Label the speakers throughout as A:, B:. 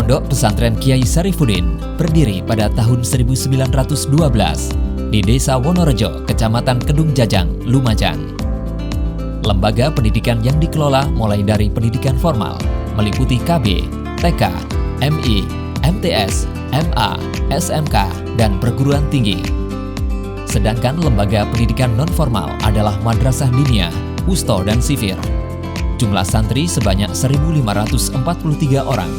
A: Pondok Pesantren Kiai Syarifuddin berdiri pada tahun 1912 di Desa Wonorejo, Kecamatan Kedung Jajang, Lumajang. Lembaga pendidikan yang dikelola mulai dari pendidikan formal, meliputi KB, TK, MI, MTS, MA, SMK, dan perguruan tinggi. Sedangkan lembaga pendidikan non-formal adalah Madrasah Diniyah, Wusto, dan Sifir. Jumlah santri sebanyak 1.543 orang.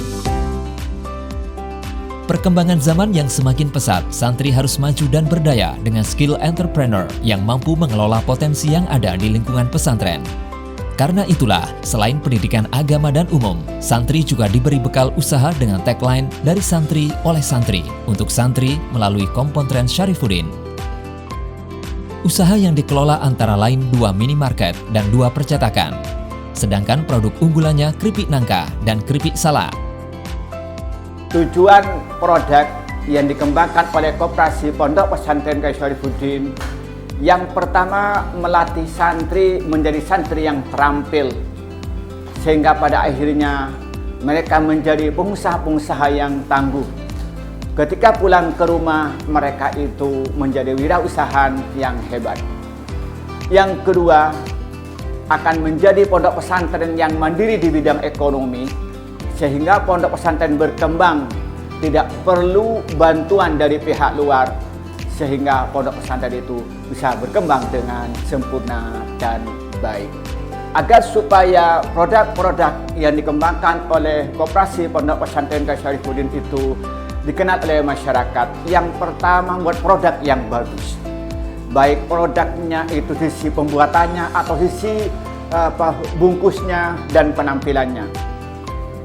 A: Perkembangan zaman yang semakin pesat, santri harus maju dan berdaya dengan skill entrepreneur yang mampu mengelola potensi yang ada di lingkungan pesantren. Karena itulah, selain pendidikan agama dan umum, santri juga diberi bekal usaha dengan tagline dari santri oleh santri untuk santri melalui Kompontren Syarifuddin. Usaha yang dikelola antara lain 2 minimarket dan 2 percetakan. Sedangkan produk unggulannya keripik nangka dan keripik salak.
B: Tujuan produk yang dikembangkan oleh Koperasi Pondok Pesantren Kiai Syarifuddin yang pertama melatih santri menjadi santri yang terampil, sehingga pada akhirnya mereka menjadi pengusaha-pengusaha yang tangguh. Ketika pulang ke rumah, mereka itu menjadi wirausahaan yang hebat. Yang kedua, akan menjadi pondok pesantren yang mandiri di bidang ekonomi, sehingga pondok pesantren berkembang, tidak perlu bantuan dari pihak luar, sehingga pondok pesantren itu bisa berkembang dengan sempurna dan baik. Agar supaya produk-produk yang dikembangkan oleh Koperasi Pondok Pesantren Kiai Syarifuddin itu dikenal oleh masyarakat, yang pertama membuat produk yang bagus. Baik produknya itu sisi pembuatannya atau sisi bungkusnya dan penampilannya.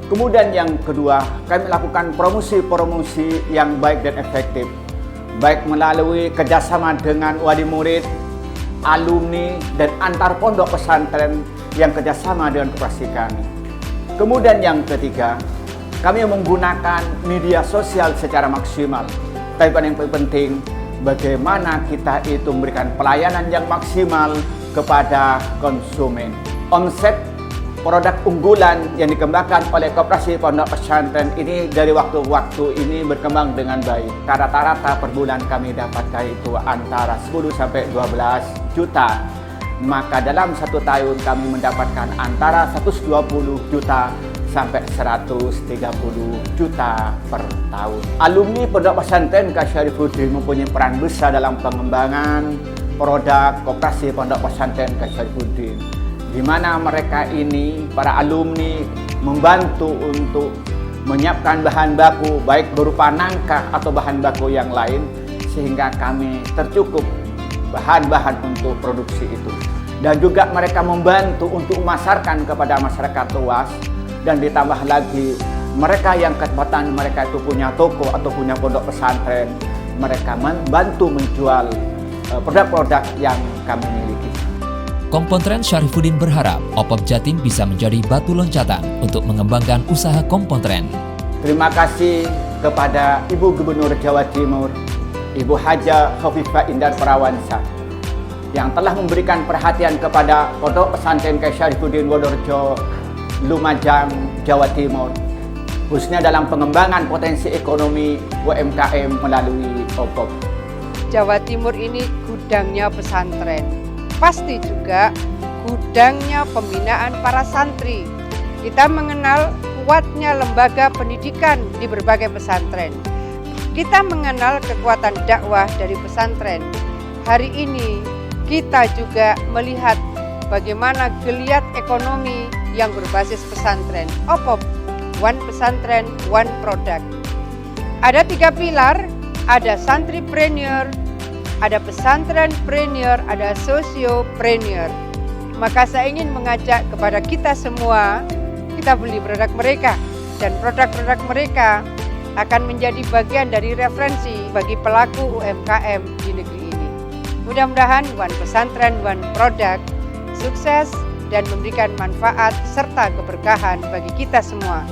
B: Kemudian yang kedua, kami lakukan promosi-promosi yang baik dan efektif, baik melalui kerjasama dengan wali murid, alumni, dan antar pondok pesantren yang kerjasama dengan koperasi kami. Kemudian yang ketiga, kami menggunakan media sosial secara maksimal. Tapi yang paling penting, bagaimana kita itu memberikan pelayanan yang maksimal kepada konsumen. Omset produk unggulan yang dikembangkan oleh Koperasi Pondok Pesantren ini dari waktu-waktu ini berkembang dengan baik. Rata-rata per bulan kami dapatkan itu antara 10 sampai 12 juta. Maka dalam 1 tahun kami mendapatkan antara 120 juta sampai 130 juta per tahun. Alumni Pondok Pesantren Kiai Syarifuddin mempunyai peran besar dalam pengembangan produk Koperasi Pondok Pesantren Kiai Syarifuddin, di mana mereka ini, para alumni, membantu untuk menyiapkan bahan baku, baik berupa nangka atau bahan baku yang lain, sehingga kami tercukup bahan-bahan untuk produksi itu. Dan juga mereka membantu untuk memasarkan kepada masyarakat luas. Dan ditambah lagi, mereka yang kesempatan mereka itu punya toko atau punya pondok pesantren, mereka membantu menjual produk-produk yang kami miliki.
A: Kompontren Syarifuddin berharap OPOP Jatim bisa menjadi batu loncatan untuk mengembangkan usaha Kompontren.
B: Terima kasih kepada Ibu Gubernur Jawa Timur, Ibu Haja Khofifah Indar Parawansa, yang telah memberikan perhatian kepada Pondok Pesantren Kiai Syarifuddin Wonorejo, Lumajang, Jawa Timur, khususnya dalam pengembangan potensi ekonomi UMKM melalui OPOP.
C: Jawa Timur ini gudangnya pesantren, pasti juga gudangnya pembinaan para santri. Kita mengenal kuatnya lembaga pendidikan di berbagai pesantren. Kita mengenal kekuatan dakwah dari pesantren. Hari ini kita juga melihat bagaimana geliat ekonomi yang berbasis pesantren. OPOP, One Pesantren, One Product. Ada 3 pilar, ada santripreneur, ada pesantrenpreneur, ada sosiopreneur. Maka saya ingin mengajak kepada kita semua, kita beli produk mereka, dan produk-produk mereka akan menjadi bagian dari referensi bagi pelaku UMKM di negeri ini. Mudah-mudahan One Pesantren, One Product sukses dan memberikan manfaat serta keberkahan bagi kita semua.